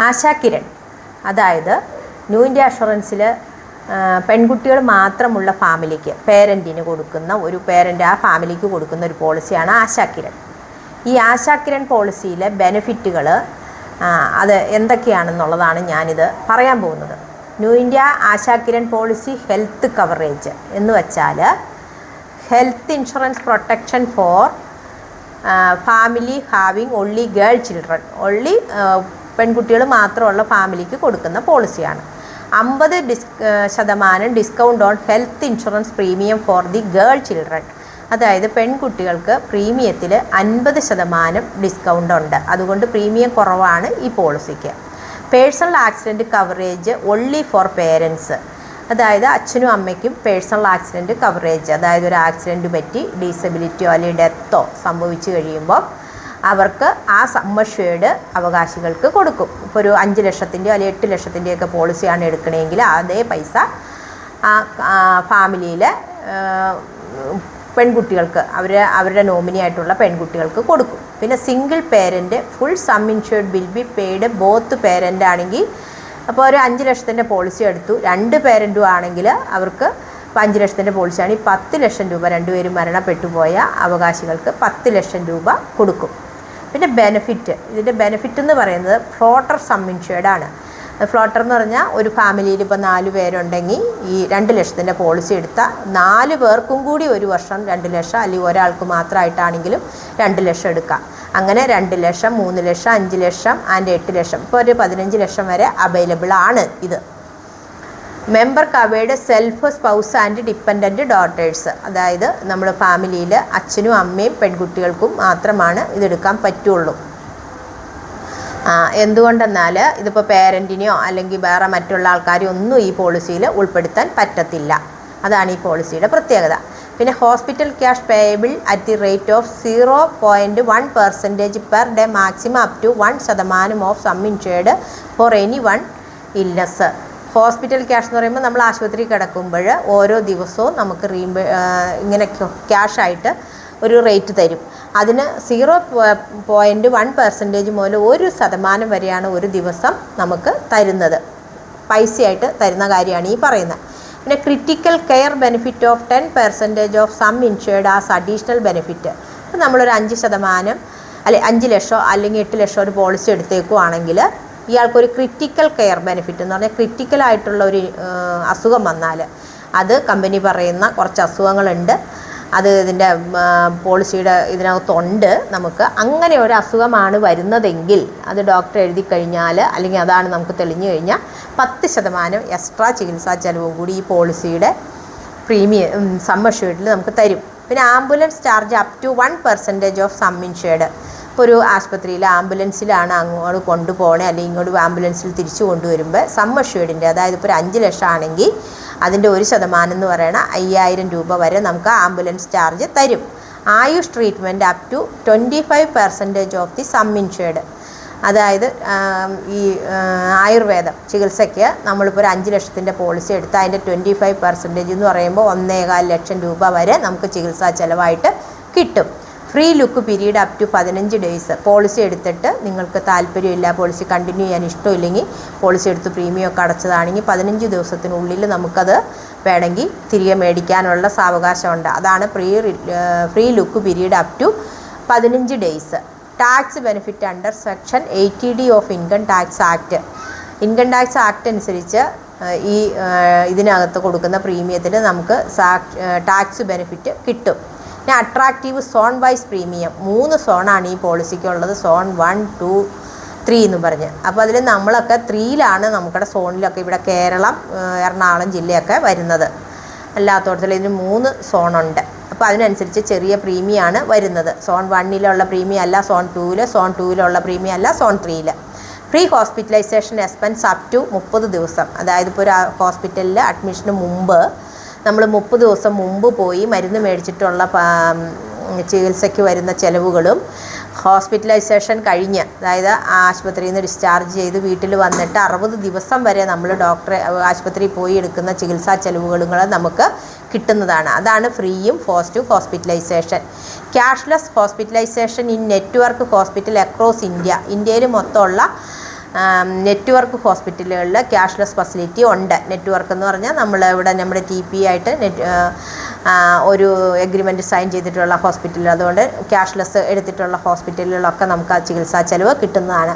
ആശാകിരൺ, അതായത് new India അഷുറൻസിൽ പെൺകുട്ടികൾ മാത്രമുള്ള ഫാമിലിക്ക് പേരൻറ്റിന് കൊടുക്കുന്ന ആ ഫാമിലിക്ക് കൊടുക്കുന്ന ഒരു പോളിസിയാണ് ആശാകിരൺ. ഈ ആശാകിരൺ പോളിസിയിലെ ബെനിഫിറ്റുകൾ അത് എന്തൊക്കെയാണെന്നുള്ളതാണ് ഞാനിത് പറയാൻ പോകുന്നത്. New India Ashakiran policy health coverage എന്ന് വെച്ചാൽ health insurance protection for family having only girl children, പെൺകുട്ടികൾ മാത്രമുള്ള ഫാമിലിക്ക് കൊടുക്കുന്ന പോളിസിയാണ്. 50% discount on health insurance premium for the girl children, അതായത് പെൺകുട്ടികൾക്ക് പ്രീമിയത്തിൽ 50% ഡിസ്കൗണ്ട് ഉണ്ട്. അതുകൊണ്ട് പ്രീമിയം കുറവാണ് ഈ പോളിസിക്ക്. Personal accident coverage only for parents, അതായത് അച്ഛനും അമ്മയ്ക്കും പേഴ്സണൽ ആക്സിഡൻറ്റ് കവറേജ്, അതായത് ഒരു ആക്സിഡൻറ്റ് പറ്റി ഡിസബിലിറ്റിയോ അല്ലെങ്കിൽ ഡെത്തോ സംഭവിച്ചു കഴിയുമ്പോൾ അവർക്ക് ആ സമ്മഷ്വേർഡ് അവകാശികൾക്ക് കൊടുക്കും. ഇപ്പോൾ ഒരു 5 ലക്ഷത്തിൻ്റെയോ അല്ലെങ്കിൽ 8 ലക്ഷത്തിൻ്റെയൊക്കെ പോളിസിയാണ് എടുക്കണമെങ്കിൽ അതേ പൈസ ആ ഫാമിലിയിലെ പെൺകുട്ടികൾക്ക് അവരുടെ നോമിനി ആയിട്ടുള്ള പെൺകുട്ടികൾക്ക് കൊടുക്കും. പിന്നെ single parent full some insured will be paid both parent ആണെങ്കിൽ, അപ്പോൾ ഒരു 5 ലക്ഷത്തിൻ്റെ പോളിസി എടുത്തു, 2 പേരൻറ്റും ആണെങ്കിൽ അവർക്ക് 5 ലക്ഷത്തിൻ്റെ പോളിസിയാണ്. ഈ 10 ലക്ഷം രൂപ രണ്ടുപേരും മരണപ്പെട്ടു പോയ അവകാശികൾക്ക് 10 ലക്ഷം രൂപ കൊടുക്കും. പിന്നെ ഇതിൻ്റെ ബെനിഫിറ്റ് എന്ന് പറയുന്നത് ഫ്ലോട്ടർ സം ഇൻഷുർഡാണ്. ഫ്ലോട്ടർ എന്ന് പറഞ്ഞാൽ ഒരു ഫാമിലിയിൽ ഇപ്പോൾ 4 പേരുണ്ടെങ്കിൽ ഈ 2 ലക്ഷത്തിൻ്റെ പോളിസി എടുത്താൽ 4 പേർക്കും കൂടി ഒരു വർഷം 2 ലക്ഷം, അല്ലെങ്കിൽ ഒരാൾക്ക് മാത്രമായിട്ടാണെങ്കിലും 2 ലക്ഷം എടുക്കാം. അങ്ങനെ 2 ലക്ഷം, 3 ലക്ഷം, 5 ലക്ഷം ആൻഡ് 8 ലക്ഷം, ഇപ്പോൾ ഒരു 15 ലക്ഷം വരെ അവൈലബിൾ ആണ് ഇത്. Member covered self, spouse and dependent daughters, അതായത് നമ്മൾ ഫാമിലിയിൽ അച്ഛനും അമ്മയും പെൺകുട്ടികൾക്കും മാത്രമാണ് ഇതെടുക്കാൻ പറ്റുള്ളൂ. എന്തുകൊണ്ടെന്നാൽ ഇതിപ്പോൾ പേരൻറ്റിനെയോ അല്ലെങ്കിൽ വേറെ മറ്റുള്ള ആൾക്കാരെയോ ഒന്നും ഈ പോളിസിയിൽ ഉൾപ്പെടുത്താൻ പറ്റത്തില്ല. അതാണ് ഈ പോളിസിയുടെ പ്രത്യേകത. പിന്നെ hospital cash payable at the rate of 0.1% per day, maximum up to 1% of sum insured for any one illness. Hospital cash എന്ന് പറയുമ്പോൾ നമ്മൾ ആശുപത്രി കിടക്കുമ്പോൾ ഓരോ ദിവസവും നമുക്ക് ഇങ്ങനെ ക്യാഷായിട്ട് ഒരു റേറ്റ് തരും. അതിന് 0.1% മുതൽ 1% വരെയാണ് ഒരു ദിവസം നമുക്ക് തരുന്നത്, പൈസയായിട്ട് തരുന്ന കാര്യമാണ് ഈ പറയുന്നത്. പിന്നെ critical care benefit of 10% of sum insured as additional benefit. അപ്പോൾ നമ്മളൊരു 5% അല്ലെങ്കിൽ 5 ലക്ഷം അല്ലെങ്കിൽ 8 ലക്ഷം ഒരു പോളിസി എടുത്തേക്കുവാണെങ്കിൽ ഇയാൾക്കൊരു ക്രിട്ടിക്കൽ കെയർ ബെനിഫിറ്റ് എന്ന് പറഞ്ഞാൽ ക്രിട്ടിക്കലായിട്ടുള്ള ഒരു അസുഖം വന്നാൽ, അത് കമ്പനി പറയുന്ന കുറച്ച് അസുഖങ്ങളുണ്ട്, അത് ഇതിൻ്റെ പോളിസിയുടെ ഇതിനകത്തുണ്ട്. നമുക്ക് അങ്ങനെ ഒരു അസുഖമാണ് വരുന്നതെങ്കിൽ അത് ഡോക്ടർ എഴുതി കഴിഞ്ഞാൽ, അല്ലെങ്കിൽ അതാണ് നമുക്ക് തെളിഞ്ഞു കഴിഞ്ഞാൽ 10% എക്സ്ട്രാ ചികിത്സാ ചെലവും കൂടി ഈ പോളിസിയുടെ പ്രീമിയം സം അഷ്യൂർഡിൽ നമുക്ക് തരും. പിന്നെ ambulance charge up to 1% of sum insured. ഇപ്പോൾ ഒരു ആശുപത്രിയിൽ ആംബുലൻസിലാണ് അങ്ങോട്ട് കൊണ്ടുപോകണേ അല്ലെങ്കിൽ ഇങ്ങോട്ട് ആംബുലൻസിൽ തിരിച്ചു കൊണ്ടുവരുമ്പോൾ സം അഷ്യൂർഡിൻ്റെ, അതായത് ഇപ്പോൾ ഒരു 5 ലക്ഷം ആണെങ്കിൽ അതിൻ്റെ 1% എന്ന് പറയുന്നത് 5000 രൂപ വരെ നമുക്ക് ആംബുലൻസ് ചാർജ് തരും. AYUSH treatment up to 25% of the sum insured, അതായത് ഈ ആയുർവേദം ചികിത്സയ്ക്ക് നമ്മളിപ്പോൾ ഒരു 5 ലക്ഷത്തിൻ്റെ പോളിസി എടുത്ത് അതിൻ്റെ 25% എന്ന് പറയുമ്പോൾ 1.25 ലക്ഷം രൂപ വരെ നമുക്ക് ചികിത്സാ ചിലവായിട്ട് കിട്ടും. Free look period up to 15 days. Policy എടുത്തിട്ട് നിങ്ങൾക്ക് താല്പര്യമില്ല, പോളിസി കണ്ടിന്യൂ ചെയ്യാൻ ഇഷ്ടമില്ലെങ്കിൽ, പോളിസി എടുത്ത് പ്രീമിയം ഒക്കെ അടച്ചതാണെങ്കിൽ 15 ദിവസത്തിനുള്ളിൽ നമുക്കത് വേണമെങ്കിൽ തിരികെ മേടിക്കാനുള്ള സാവകാശമുണ്ട്. അതാണ് free look period up to 15 days. Tax benefit under section 80D of income tax act. Income tax act അനുസരിച്ച് ഈ ഇതിനകത്ത് കൊടുക്കുന്ന പ്രീമിയത്തിൽ നമുക്ക് ടാക്സ് ബെനിഫിറ്റ് കിട്ടും. പിന്നെ അട്രാക്റ്റീവ് സോൺ വൈസ് പ്രീമിയം, 3 സോണാണ് ഈ പോളിസിക്കുള്ളത്, സോൺ 1, 2, 3 എന്ന് പറഞ്ഞ്. അപ്പോൾ അതിൽ നമ്മളൊക്കെ 3യിലാണ് നമുക്കിടെ സോണിലൊക്കെ ഇവിടെ കേരളം, എറണാകുളം ജില്ലയൊക്കെ വരുന്നത്. അല്ലാത്തോടത്തിൽ ഇതിന് 3 സോണുണ്ട്. അപ്പോൾ അതിനനുസരിച്ച് ചെറിയ പ്രീമിയമാണ് വരുന്നത്. സോൺ 1ലുള്ള പ്രീമിയം അല്ല സോൺ 2, സോൺ 2ലുള്ള പ്രീമിയം അല്ല zone 3. Free hospitalisation expense up to 30 ദിവസം, അതായത് ഇപ്പോൾ ഒരു ഹോസ്പിറ്റലിൽ അഡ്മിഷന് മുമ്പ് നമ്മൾ 30 ദിവസം മുമ്പ് പോയി മരുന്ന് മേടിച്ചിട്ടുള്ള ചികിത്സയ്ക്ക് വരുന്ന ചിലവുകളും ഹോസ്പിറ്റലൈസേഷൻ കഴിഞ്ഞ്, അതായത് ആശുപത്രിയിൽ നിന്ന് ഡിസ്ചാർജ് ചെയ്ത് വീട്ടിൽ വന്നിട്ട് 60 ദിവസം വരെ നമ്മൾ ആശുപത്രിയിൽ പോയി എടുക്കുന്ന ചികിത്സാ ചെലവുകളും നമുക്ക് കിട്ടുന്നതാണ്. അതാണ് ഫ്രീയും post hospitalization. Cashless hospitalization in network hospital across ഇന്ത്യയിൽ മൊത്തമുള്ള നെറ്റ്വർക്ക് ഹോസ്പിറ്റലുകളിൽ ക്യാഷ്ലെസ് ഫെസിലിറ്റി ഉണ്ട്. നെറ്റ്വർക്ക് എന്ന് പറഞ്ഞാൽ ഇവിടെ നമ്മുടെ TP ആയിട്ട് ഒരു എഗ്രിമെൻറ്റ് സൈൻ ചെയ്തിട്ടുള്ള ഹോസ്പിറ്റൽ, അതുകൊണ്ട് ക്യാഷ്ലെസ് എടുത്തിട്ടുള്ള ഹോസ്പിറ്റലുകളൊക്കെ നമുക്ക് ആ ചികിത്സാ ചെലവ് കിട്ടുന്നതാണ്.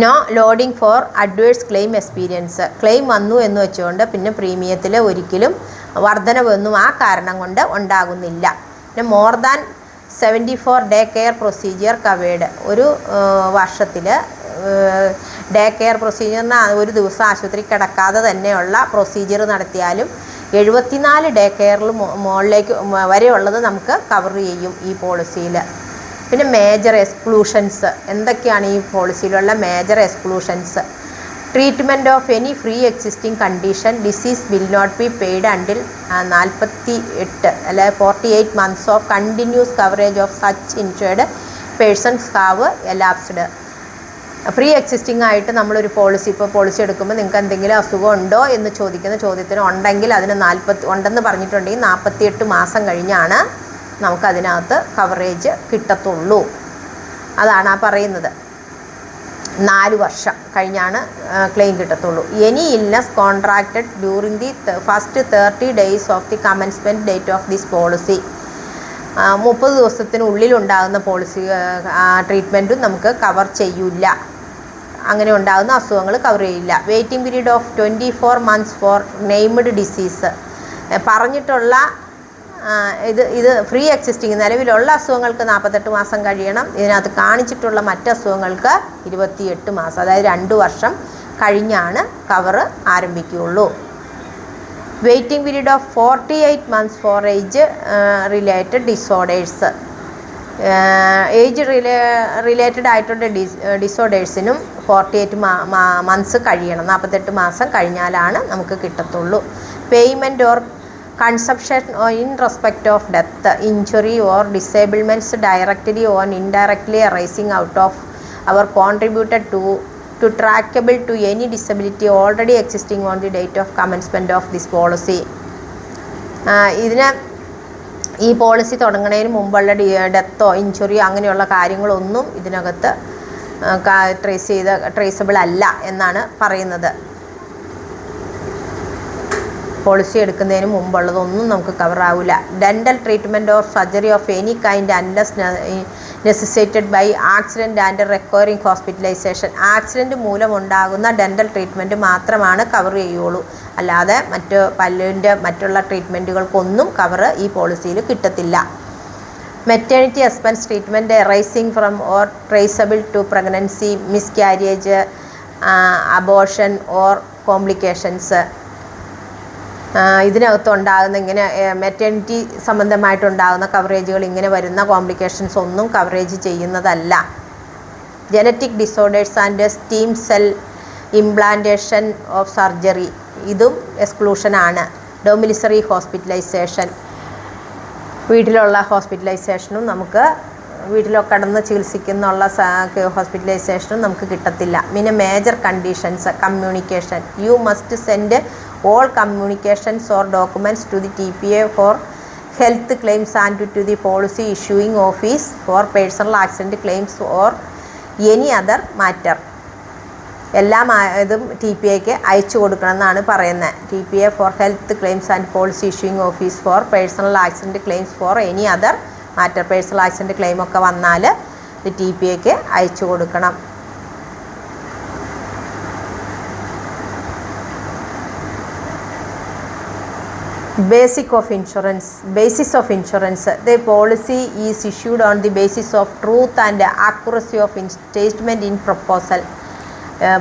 No loading for adverse claim experience. Claim വന്നു എന്ന് വെച്ചുകൊണ്ട് പിന്നെ പ്രീമിയത്തിൽ ഒരിക്കലും വർധനവൊന്നും ആ കാരണം കൊണ്ട് ഉണ്ടാകുന്നില്ല. പിന്നെ more than 74 day care procedure covered. ഒരു വർഷത്തിൽ ഡേ കെയർ പ്രൊസീജിയറിന് ഒരു ദിവസം ആശുപത്രി കിടക്കാതെ തന്നെയുള്ള പ്രൊസീജിയർ നടത്തിയാലും 74 ഡേ കെയറിൽ മുകളിലേക്ക് വരെയുള്ളത് നമുക്ക് കവർ ചെയ്യും ഈ പോളിസിയിൽ. പിന്നെ മേജർ എക്സ്ക്ലൂഷൻസ് എന്തൊക്കെയാണ് ഈ പോളിസിയിലുള്ള major exclusions? Treatment of any pre existing condition disease will not be paid until 48 അല്ലെ 48 months of continuous coverage of such insured persons have elapsed. Pre existing ആയിട്ട് നമ്മളൊരു പോളിസി എടുക്കുമ്പോൾ നിങ്ങൾക്ക് എന്തെങ്കിലും അസുഖം ഉണ്ടോ എന്ന് ചോദിക്കുന്ന ചോദ്യത്തിന് ഉണ്ടെങ്കിൽ അതിന് ഉണ്ടെന്ന് പറഞ്ഞിട്ടുണ്ടെങ്കിൽ 48 മാസം കഴിഞ്ഞാണ് നമുക്കതിനകത്ത് കവറേജ് കിട്ടത്തുള്ളൂ. അതാണ് ആ പറയുന്നത്. 4 വർഷം കഴിഞ്ഞാണ് ക്ലെയിം കിട്ടത്തുള്ളൂ. Any illness contracted during the first 30 days of the commencement date of this policy. 30 ദിവസത്തിനുള്ളിലുണ്ടാകുന്ന ട്രീറ്റ്മെൻറ്റും നമുക്ക് കവർ ചെയ്യില്ല. അങ്ങനെ ഉണ്ടാകുന്ന അസുഖങ്ങൾ കവർ ചെയ്യില്ല. Waiting period of 24 months for named disease. പറഞ്ഞിട്ടുള്ള ഇത് ഫ്രീ എക്സിസ്റ്റിംഗ് നിലവിലുള്ള അസുഖങ്ങൾക്ക് 48 മാസം കഴിയണം. ഇതിനകത്ത് കാണിച്ചിട്ടുള്ള മറ്റ് അസുഖങ്ങൾക്ക് 28 മാസം, അതായത് 2 വർഷം കഴിഞ്ഞാണ് കവർ ആരംഭിക്കുകയുള്ളൂ. Waiting period of 48 months for age related disorders. Age related ആയിട്ടുള്ള ഡിസോർഡേഴ്സിനും 48 മന്ത്സ് കഴിയണം. 48 മാസം കഴിഞ്ഞാലാണ് നമുക്ക് കിട്ടത്തുള്ളൂ. Payment or consumption or in respect of death, injury or disablements directly or indirectly arising out of or contributed to trackable to any disability already existing on the date of commencement of this policy. ഇതിന് ഈ policy തുടങ്ങുന്നതിന് മുമ്പുള്ള ഡെത്തോ ഇഞ്ചുറിയോ അങ്ങനെയുള്ള കാര്യങ്ങളൊന്നും ഇതിനകത്ത് traceable അല്ല എന്നാണ് പറയുന്നത്. പോളിസി എടുക്കുന്നതിന് മുമ്പുള്ളതൊന്നും നമുക്ക് കവർ ആവില്ല. Dental treatment or surgery of any kind unless necessitated by accident and requiring hospitalization. Accident മൂലമുണ്ടാകുന്ന ഡെൻ്റൽ ട്രീറ്റ്മെൻറ്റ് മാത്രമാണ് കവർ ചെയ്യുള്ളൂ. അല്ലാതെ പല്ലിൻ്റെ മറ്റുള്ള ട്രീറ്റ്മെൻറ്റുകൾക്കൊന്നും കവർ ഈ പോളിസിയിൽ കിട്ടത്തില്ല. Maternity expense treatment arising from or traceable to pregnancy, miscarriage, abortion or complications. ഇതിനകത്തുണ്ടാകുന്ന ഇങ്ങനെ മെറ്റേണിറ്റി സംബന്ധമായിട്ടുണ്ടാകുന്ന കവറേജുകൾ ഇങ്ങനെ വരുന്ന കോംപ്ലിക്കേഷൻസ് ഒന്നും കവറേജ് ചെയ്യുന്നതല്ല. Genetic disorders and steam cell implantation of surgery ഇതും എക്സ്ക്ലൂഷനാണ്. ഡൊമിസിലറി ഹോസ്പിറ്റലൈസേഷൻ, വീട്ടിലുള്ള ഹോസ്പിറ്റലൈസേഷനും നമുക്ക് വീട്ടിലൊക്കെ കിടന്ന് ചികിത്സിക്കുന്നുള്ള ഹോസ്പിറ്റലൈസേഷനും നമുക്ക് കിട്ടത്തില്ല. പിന്നെ major conditions communication. You must send all communications or documents to the TPA for health claims and to the policy issuing office for personal accident claims or any other matter. എല്ലാം ഇതും TPAക്ക് അയച്ചു കൊടുക്കണം എന്നാണ് പറയുന്നത്. TPA for health claims and policy issuing office for personal accident claims for any other matter. Personal accident claim ഒക്കെ വന്നാൽ ഇത് TPAക്ക് അയച്ചു കൊടുക്കണം. Basis of insurance. The policy is issued on the basis of truth and accuracy of statement in proposal.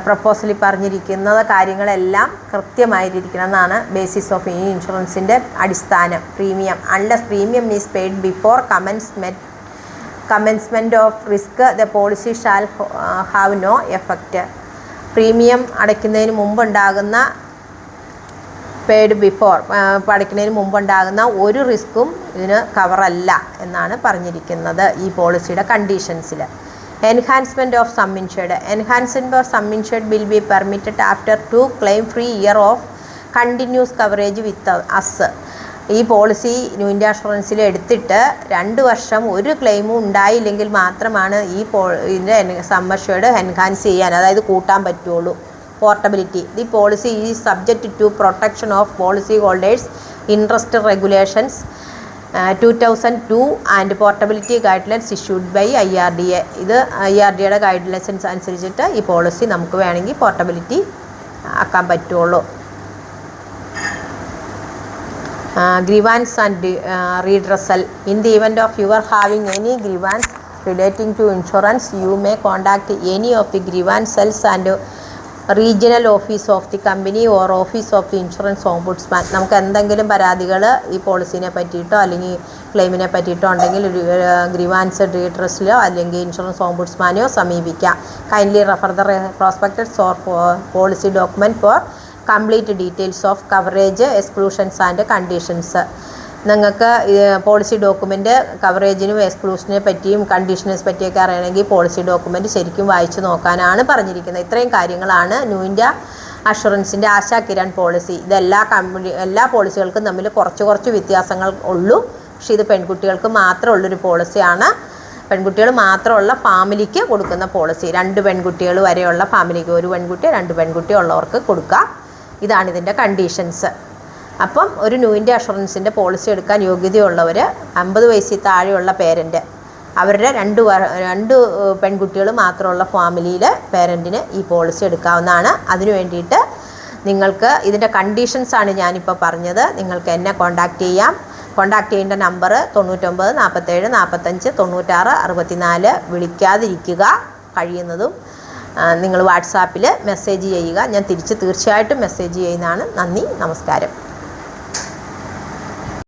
പ്രപ്പോസലിൽ പറഞ്ഞിരിക്കുന്ന കാര്യങ്ങളെല്ലാം കൃത്യമായിരിക്കണം എന്നാണ് basis of ഇൻഷുറൻസിൻ്റെ അടിസ്ഥാനം. Premium unless premium is paid before commencement of risk the policy shall have no effect. Premium അടയ്ക്കുന്നതിന് മുമ്പുണ്ടാകുന്ന അടയ്ക്കുന്നതിന് മുമ്പുണ്ടാകുന്ന ഒരു റിസ്ക്കും ഇതിന് കവറല്ല എന്നാണ് പറഞ്ഞിരിക്കുന്നത് ഈ പോളിസിയുടെ കണ്ടീഷൻസിൽ. Enhancement of sum insured. Enhancement of sum insured will be permitted after 2 claim free year of continuous coverage with us. ഈ പോളിസി ന്യൂ ഇന്ത്യ അഷുറൻസിൽ എടുത്തിട്ട് 2 വർഷം ഒരു ക്ലെയിമും ഉണ്ടായില്ലെങ്കിൽ മാത്രമാണ് ഇതിൻ്റെ സം അഷ്വേർഡ് എൻഹാൻസ് ചെയ്യാൻ, അതായത് കൂട്ടാൻ പറ്റുള്ളൂ. Portability. The policy is subject to protection of policy holders interest regulations 2002 and portability guidelines issued by IRDA. ഇത് IRDAയുടെ ഗൈഡ് ലൈൻസ് അനുസരിച്ചിട്ട് ഈ പോളിസി നമുക്ക് വേണമെങ്കിൽ പോർട്ടബിലിറ്റി ആക്കാൻ പറ്റുള്ളൂ. Grievance and redressal. In the event of your having any grievance relating to insurance, you may contact any of the grievance cells and regional office of the company or office of the insurance ombudsman. നമുക്ക് എന്തെങ്കിലും പരാതികൾ ഈ പോളിസിനെ പറ്റിയിട്ടോ അല്ലെങ്കിൽ ക്ലെയിമിനെ പറ്റിയിട്ടോ ഉണ്ടെങ്കിൽ ഗ്രീവാൻസ് റീഡ്രസ്സിലോ അല്ലെങ്കിൽ insurance ഓംബുഡ്സ്മാനെയോ സമീപിക്കാം. Kindly refer the prospectus or policy document four complete details of coverage, exclusions and conditions. നിങ്ങൾക്ക് policy document കവറേജിനും എക്സ്ക്ലൂഷനെ പറ്റിയും കണ്ടീഷനെ പറ്റിയൊക്കെ അറിയണമെങ്കിൽ പോളിസി ഡോക്യുമെൻറ്റ് ശരിക്കും വായിച്ചു നോക്കാനാണ് പറഞ്ഞിരിക്കുന്നത്. ഇത്രയും കാര്യങ്ങളാണ് ന്യൂ ഇന്ത്യ അഷുറൻസിൻ്റെ ആശാ കിരൺ പോളിസി. ഇത് എല്ലാ പോളിസികൾക്കും തമ്മിൽ കുറച്ച് വ്യത്യാസങ്ങൾ ഉള്ളൂ. പക്ഷേ ഇത് പെൺകുട്ടികൾക്ക് മാത്രമുള്ളൊരു പോളിസിയാണ്. പെൺകുട്ടികൾ മാത്രമുള്ള ഫാമിലിക്ക് കൊടുക്കുന്ന പോളിസി. 2 പെൺകുട്ടികൾ വരെയുള്ള ഫാമിലിക്ക്, 1 പെൺകുട്ടി 2 പെൺകുട്ടി ഉള്ളവർക്ക് കൊടുക്കാം. ഇതാണ് ഇതിൻ്റെ കണ്ടീഷൻസ്. അപ്പം ഒരു ന്യൂ ഇന്ത്യ അഷുറൻസിൻ്റെ പോളിസി എടുക്കാൻ യോഗ്യതയുള്ളവർ 50 വയസ്സിൽ താഴെയുള്ള പേരൻറ്റ്, അവരുടെ 2 പെൺകുട്ടികൾ മാത്രമുള്ള ഫാമിലിയിൽ പേരൻറ്റിന് ഈ പോളിസി എടുക്കാവുന്നതാണ്. അതിനു വേണ്ടിയിട്ട് നിങ്ങൾക്ക് ഇതിൻ്റെ കണ്ടീഷൻസാണ് ഞാനിപ്പോൾ പറഞ്ഞത്. നിങ്ങൾക്ക് എന്നെ കോൺടാക്റ്റ് ചെയ്യാം. കോൺടാക്റ്റ് ചെയ്യേണ്ട നമ്പർ 99 47 45 96 64. വിളിക്കാതിരിക്കുക കഴിയുന്നതും. നിങ്ങൾ വാട്സാപ്പിൽ മെസ്സേജ് ചെയ്യുക. ഞാൻ തീർച്ചയായിട്ടും മെസ്സേജ് ചെയ്യുന്നതാണ്. നന്ദി, നമസ്കാരം.